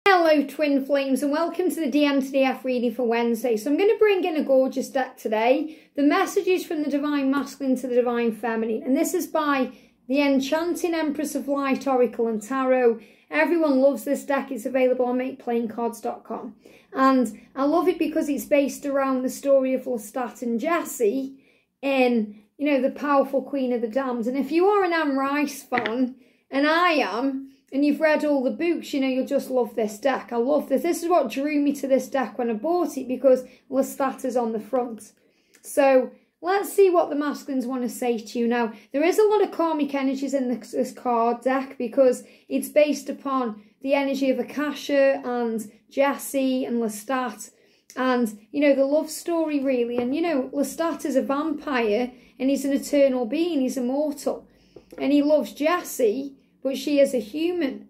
Hello twin flames and welcome to the DM to DF reading for Wednesday. So I'm going to bring in a gorgeous deck today. The message is from the Divine Masculine to the Divine Feminine, and this is by the Enchanting Empress of Light Oracle and Tarot. Everyone loves this deck. It's available on makeplayingcards.com, and I love it because it's based around the story of Lestat and Jessie in, you know, the powerful Queen of the Damned. And if you are an Anne Rice fan, and I am, and you've read all the books, you know, you'll just love this deck. I love this. This is what drew me to this deck when I bought it, because Lestat is on the front. So let's see what the masculines want to say to you. Now, there is a lot of karmic energies in this card deck because it's based upon the energy of Akasha and Jessie and Lestat. And, you know, the love story really. And, you know, Lestat is a vampire and he's an eternal being. He's immortal. And he loves Jessie, but she is a human,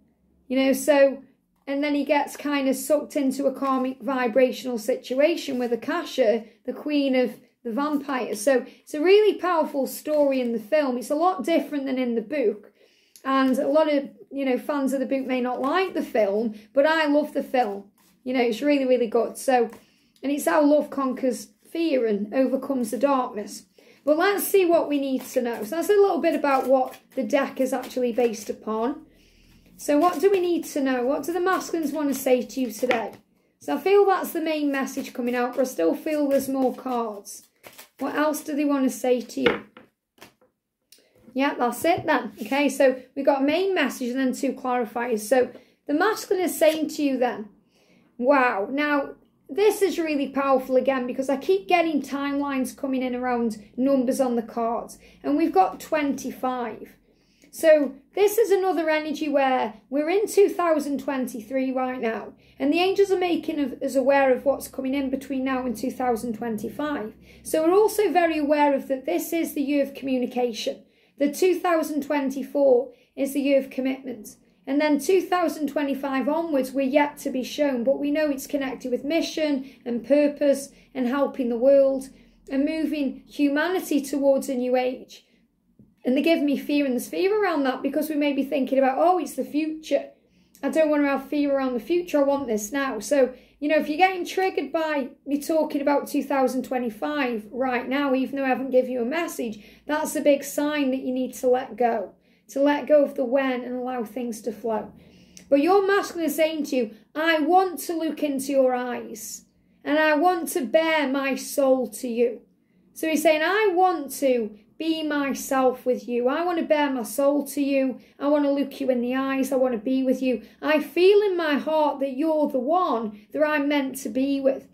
you know, so, and then he gets kind of sucked into a karmic vibrational situation with Akasha, the queen of the vampires. So it's a really powerful story in the film. It's a lot different than in the book, and a lot of, you know, fans of the book may not like the film, but I love the film. You know, it's really, really good. So, and it's how love conquers fear and overcomes the darkness. But let's see what we need to know. So that's a little bit about what the deck is actually based upon. So what do we need to know? What do the masculines want to say to you today? So I feel that's the main message coming out, but I still feel there's more cards. What else do they want to say to you? Yeah, that's it then. Okay, so we've got a main message and then two clarifiers. So the masculine is saying to you then, wow, now this is really powerful again because I keep getting timelines coming in around numbers on the cards. And we've got 25. So this is another energy where we're in 2023 right now. And the angels are making us aware of what's coming in between now and 2025. So we're also very aware of that this is the year of communication. The 2024 is the year of commitment. And then 2025 onwards, we're yet to be shown, but we know it's connected with mission and purpose and helping the world and moving humanity towards a new age. And they give me fear, and there's fear around that because we may be thinking about, oh, it's the future. I don't want to have fear around the future. I want this now. So, you know, if you're getting triggered by me talking about 2025 right now, even though I haven't given you a message, that's a big sign that you need to let go. To let go of the when and allow things to flow. But your masculine is saying to you, I want to look into your eyes and I want to bare my soul to you. So he's saying, I want to be myself with you. I want to bare my soul to you. I want to look you in the eyes. I want to be with you. I feel in my heart that you're the one that I'm meant to be with.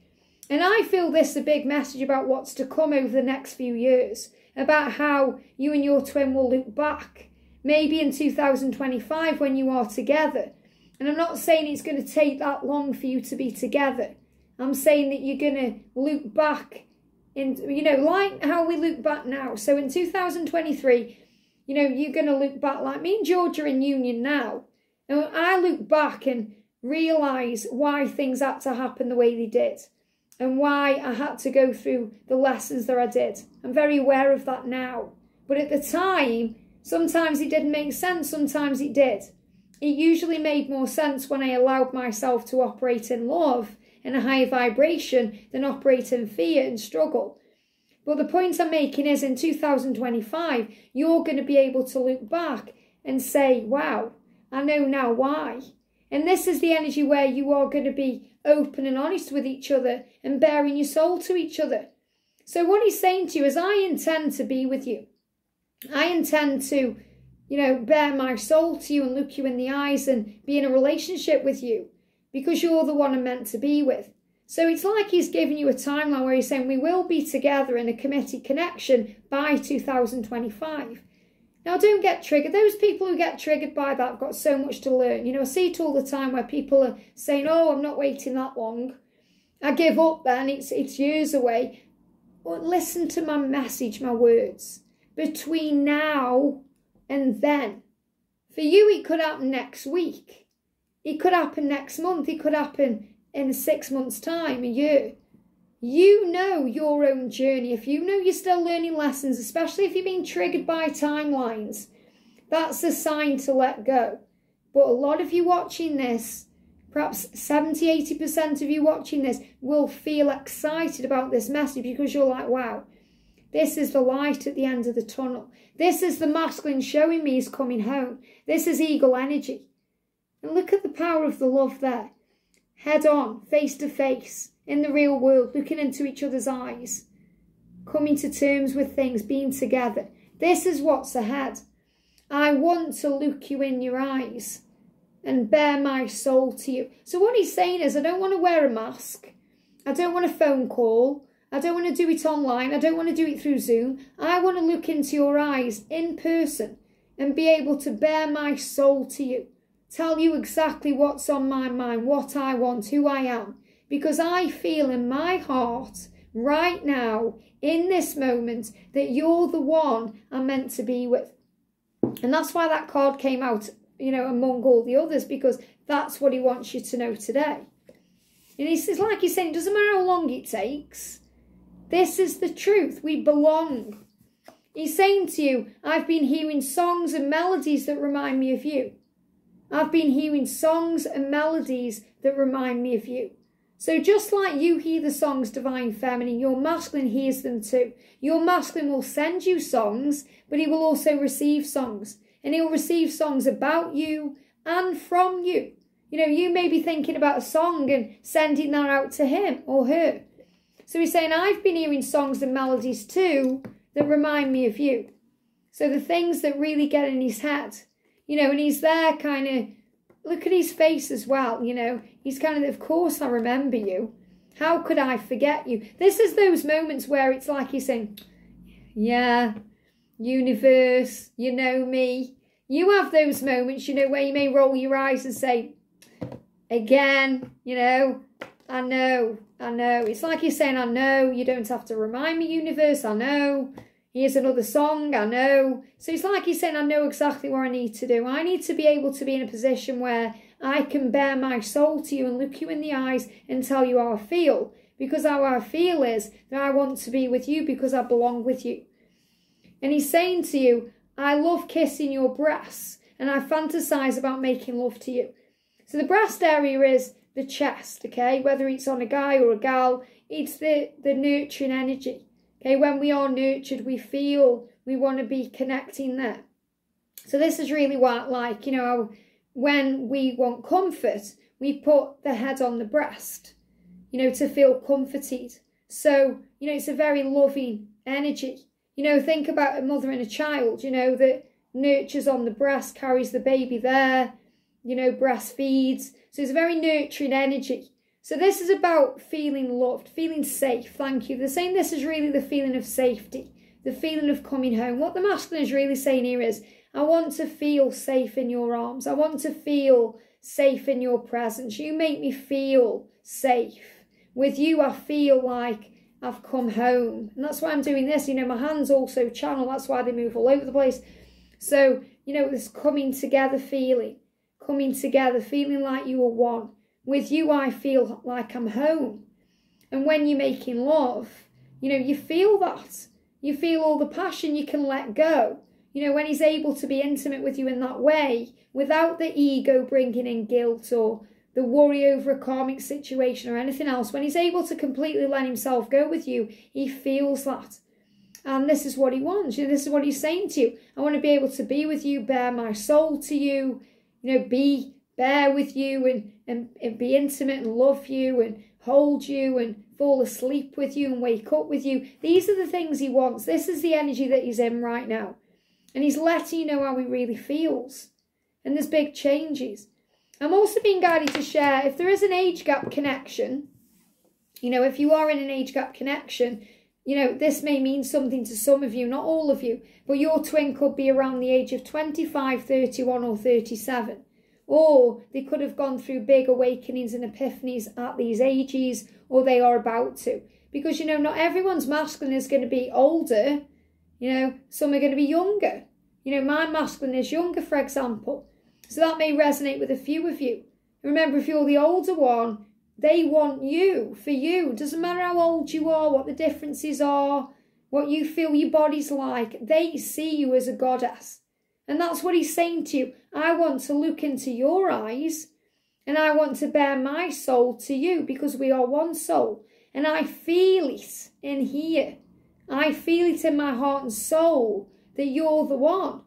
And I feel this is a big message about what's to come over the next few years, about how you and your twin will look back. Maybe in 2025 when you are together. And I'm not saying it's going to take that long for you to be together. I'm saying that you're going to look back, in, you know, like how we look back now. So in 2023, you know, you're going to look back like me and George are in union now. And I look back and realise why things had to happen the way they did. And why I had to go through the lessons that I did. I'm very aware of that now. But at the time, sometimes it didn't make sense, sometimes it did. It usually made more sense when I allowed myself to operate in love and a higher vibration than operate in fear and struggle. But the point I'm making is in 2025, you're going to be able to look back and say, wow, I know now why. And this is the energy where you are going to be open and honest with each other and bearing your soul to each other. So what he's saying to you is, I intend to be with you. I intend to, you know, bare my soul to you and look you in the eyes and be in a relationship with you because you're the one I'm meant to be with. So it's like he's giving you a timeline where he's saying we will be together in a committed connection by 2025. Now, don't get triggered. Those people who get triggered by that have got so much to learn. You know, I see it all the time where people are saying, oh, I'm not waiting that long. I give up then. It's years away. But listen to my message, my words. Between now and then. For you, it could happen next week. It could happen next month. It could happen in 6 months' time, a year. You know your own journey. If you know you're still learning lessons, especially if you're being triggered by timelines, that's a sign to let go. But a lot of you watching this perhaps 70, 80% of you watching this will feel excited about this message because you're like, wow, this is the light at the end of the tunnel. This is the masculine showing me he's coming home. This is eagle energy. And look at the power of the love there. Head on, face to face, in the real world, looking into each other's eyes, coming to terms with things, being together. This is what's ahead. I want to look you in your eyes and bare my soul to you. So what he's saying is, I don't want to wear a mask. I don't want a phone call. I don't want to do it online. I don't want to do it through Zoom. I want to look into your eyes in person and be able to bare my soul to you. Tell you exactly what's on my mind, what I want, who I am. Because I feel in my heart right now, in this moment, that you're the one I'm meant to be with. And that's why that card came out, you know, among all the others, because that's what he wants you to know today. And it's like he's saying, it doesn't matter how long it takes. This is the truth. We belong. He's saying to you, I've been hearing songs and melodies that remind me of you. I've been hearing songs and melodies that remind me of you. So just like you hear the songs Divine Feminine, your masculine hears them too. Your masculine will send you songs, but he will also receive songs. And he'll receive songs about you and from you. You know, you may be thinking about a song and sending that out to him or her. So he's saying, I've been hearing songs and melodies too that remind me of you. So the things that really get in his head, you know, and he's there kind of, look at his face as well, you know. He's kind of course I remember you. How could I forget you? This is those moments where it's like he's saying, yeah, universe, you know me. You have those moments, you know, where you may roll your eyes and say, again, you know, I know. It's like he's saying, I know, you don't have to remind me, universe, I know. Here's another song, I know. So it's like he's saying, I know exactly what I need to do. I need to be able to be in a position where I can bare my soul to you and look you in the eyes and tell you how I feel. Because how I feel is that I want to be with you because I belong with you. And he's saying to you, I love kissing your breasts and I fantasize about making love to you. So the breast area is the chest, okay? Whether it's on a guy or a gal, it's the nurturing energy. Okay, when we are nurtured, we feel we want to be connecting there. So this is really what, like, you know, when we want comfort, we put the head on the breast, you know, to feel comforted. So, you know, it's a very loving energy. You know, think about a mother and a child, you know, that nurtures on the breast, carries the baby there, you know, breastfeeds. So it's a very nurturing energy. So this is about feeling loved, feeling safe. Thank you. They're saying this is really the feeling of safety, the feeling of coming home. What the masculine is really saying here is, I want to feel safe in your arms. I want to feel safe in your presence. You make me feel safe. With you, I feel like I've come home. And that's why I'm doing this. You know, my hands also channel. That's why they move all over the place. So, you know, this coming together feeling like you are one. With you, I feel like I'm home. And when you're making love, you know, you feel that. You feel all the passion you can let go. You know, when he's able to be intimate with you in that way, without the ego bringing in guilt or the worry over a karmic situation or anything else, when he's able to completely let himself go with you, he feels that. And this is what he wants. You know, this is what he's saying to you. I want to be able to be with you, bare my soul to you, you know, bear with you and be intimate and love you and hold you and fall asleep with you and wake up with you. These are the things he wants. This is the energy that he's in right now. And he's letting you know how he really feels. And there's big changes. I'm also being guided to share, if there is an age gap connection, you know, if you are in an age gap connection, you know, this may mean something to some of you, not all of you, but your twin could be around the age of 25, 31 or 37. Or they could have gone through big awakenings and epiphanies at these ages, or they are about to. Because, you know, not everyone's masculine is going to be older. You know, some are going to be younger. You know, my masculine is younger, for example. So that may resonate with a few of you. Remember, if you're the older one, they want you, for you. It doesn't matter how old you are, what the differences are, what you feel your body's like. They see you as a goddess. And that's what he's saying to you. I want to look into your eyes And I want to bear my soul to you because we are one soul. And I feel it in here. I feel it in my heart and soul that you're the one.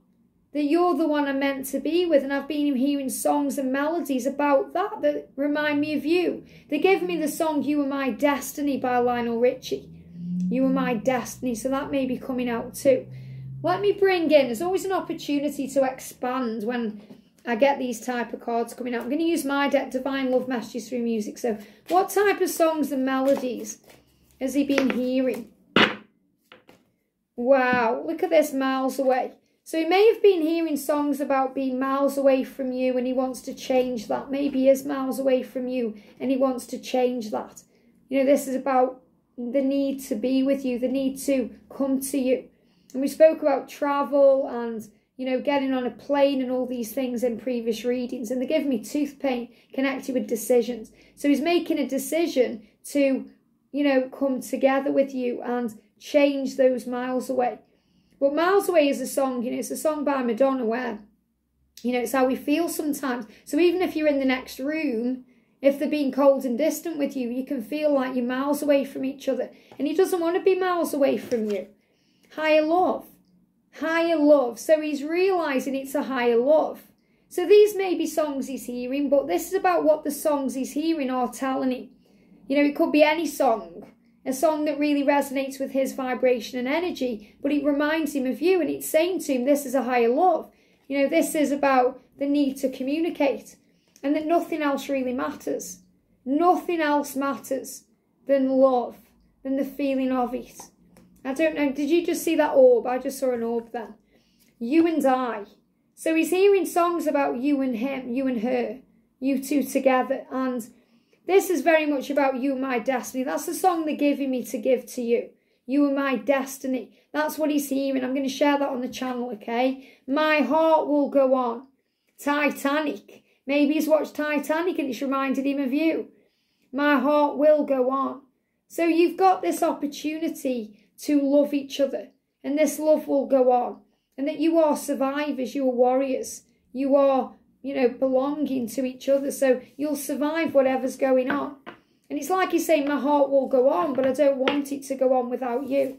That you're the one I'm meant to be with. And I've been hearing songs and melodies about that remind me of you. They give me the song You Are My Destiny by Lionel Richie. You Are My Destiny. So that may be coming out too. Let me bring in, there's always an opportunity to expand when I get these type of cards coming out. I'm going to use my deck, Divine Love Messages Through Music. So what type of songs and melodies has he been hearing? Wow, look at this, miles away. So he may have been hearing songs about being miles away from you and he wants to change that. Maybe he is miles away from you and he wants to change that. You know, this is about the need to be with you, the need to come to you. And we spoke about travel and, you know, getting on a plane and all these things in previous readings. And they give me tooth pain connected with decisions. So he's making a decision to, you know, come together with you and change those miles away. But Miles Away is a song, you know, it's a song by Madonna where, you know, it's how we feel sometimes. So even if you're in the next room, if they're being cold and distant with you, you can feel like you're miles away from each other. And he doesn't want to be miles away from you. Higher love. Higher love. So he's realising it's a higher love. So these may be songs he's hearing, but this is about what the songs he's hearing are telling him. You know, it could be any song. A song that really resonates with his vibration and energy, but it reminds him of you and it's saying to him, this is a higher love. You know, this is about the need to communicate and that nothing else really matters. Nothing else matters than love, than the feeling of it. I don't know, did you just see that orb? I just saw an orb then. You and I. So he's hearing songs about you and him, you and her, you two together, and this is very much about You Are My Destiny. That's the song they're giving me to give to you. You Are My Destiny. That's what he's hearing. I'm going to share that on the channel, okay? My heart will go on. Titanic. Maybe he's watched Titanic and it's reminded him of you. My heart will go on. So you've got this opportunity to love each other. And this love will go on. And that you are survivors. You are warriors. You are, you know, belonging to each other. So you'll survive whatever's going on. And it's like he's saying, my heart will go on, but I don't want it to go on without you.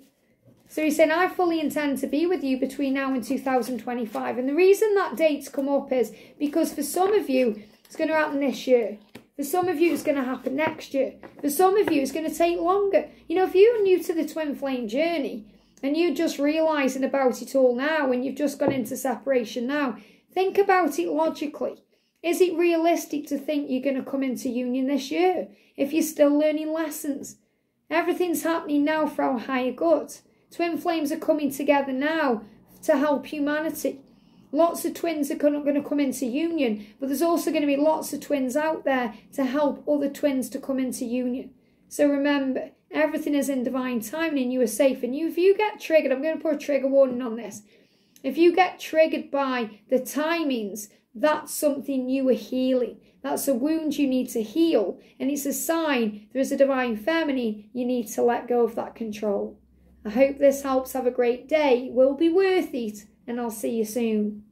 So he's saying, I fully intend to be with you between now and 2025. And the reason that date's come up is because for some of you, it's going to happen this year. For some of you, it's going to happen next year. For some of you, it's going to take longer. You know, if you're new to the twin flame journey and you're just realising about it all now and you've just gone into separation now, think about it logically. Is it realistic to think you're going to come into union this year if you're still learning lessons? Everything's happening now for our higher good. Twin flames are coming together now to help humanity. Lots of twins are going to come into union, but there's also going to be lots of twins out there to help other twins to come into union. So remember, everything is in divine timing and you are safe. And if you get triggered, I'm going to put a trigger warning on this. If you get triggered by the timings, that's something you are healing. That's a wound you need to heal. And it's a sign there is a divine feminine. You need to let go of that control. I hope this helps. Have a great day. It will be worth it. And I'll see you soon.